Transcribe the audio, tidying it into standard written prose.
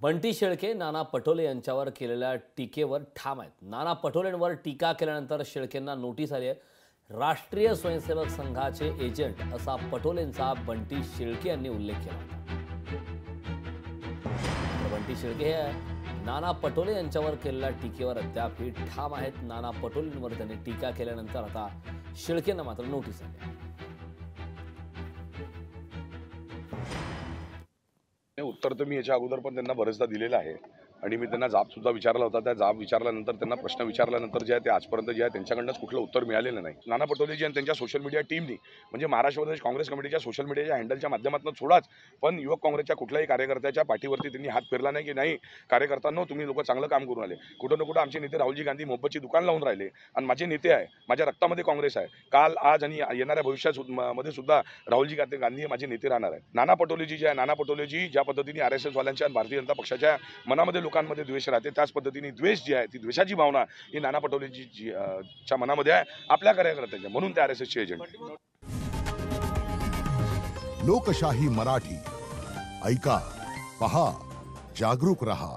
बंटी शेळके नाना पटोले यांच्यावर केलेल्या टीकेवर ठाम आहेत। नाना पटोलेंवर टीका केल्यानंतर शेळकेंना नोटीस आली आहे। राष्ट्रीय स्वयंसेवक संघाचे एजंट असा पटोलेंचा बंटी शेळके यांनी उल्लेख केला होता। बंटी शेळके हे नाना पटोले यांच्यावर केलेल्या टीकेवर अद्यापही ठाम आहेत। नाना पटोलेंवर त्यांनी टीका केल्यानंतर आता शेळकेंना मात्र नोटीस आली। उत्तर तर मी याच्या अगोदर पण त्यांना बरेचदा दिलेलं आहे आणि मी त्यांना जाब सुद्धा विचारला होता। त्या जाब विचारल्यानंतर त्यांना प्रश्न विचारल्यानंतर जे आहे ते आजपर्यंत जे आहे त्यांच्याकडूनच कुठलं उत्तर मिळालेलं नाही। नाना पटोले जी आणि त्यांच्या सोशल मीडिया टीमनी म्हणजे महाराष्ट्र प्रदेश काँग्रेस कमिटीच्या सोशल मीडियाच्या हँडलच्या माध्यमातून सोडाच, पण युवक काँग्रेसच्या कुठल्याही कार्यकर्त्याच्या पाठीवरती त्यांनी हात फिरला नाही की नाही कार्यकर्त्यांनो तुम्ही लोक चांगलं काम करून आले। कुठं ना कुठं आमचे नेते राहुलजी गांधी मोहब्बतची दुकान लावून राहिले आणि माझे नेते आहे, माझ्या रक्तामध्ये काँग्रेस आहे। काल आज आणि येणाऱ्या भविष्यामध्ये सुद्धा राहुलजी गांधी हे माझे नेते राहणार आहेत। नाना पटोलेजी जे आहे, नाना पटोलेजी ज्या पद्धतीने RSS वाल्यांच्या आणि भारतीय जनता पक्षाच्या मनामध्ये लोकांमध्ये द्वेष राहते, त्याच पद्धतीने द्वेष जी आहे ती द्वेषाची भावना ही नाना पटोलेजी च्या मनामध्ये आहे आपल्या कार्यकर्त्यांच्या, म्हणून ते RSS चे एजंट। लोकशाही मराठी ऐका, पहा, जागरूक रहा।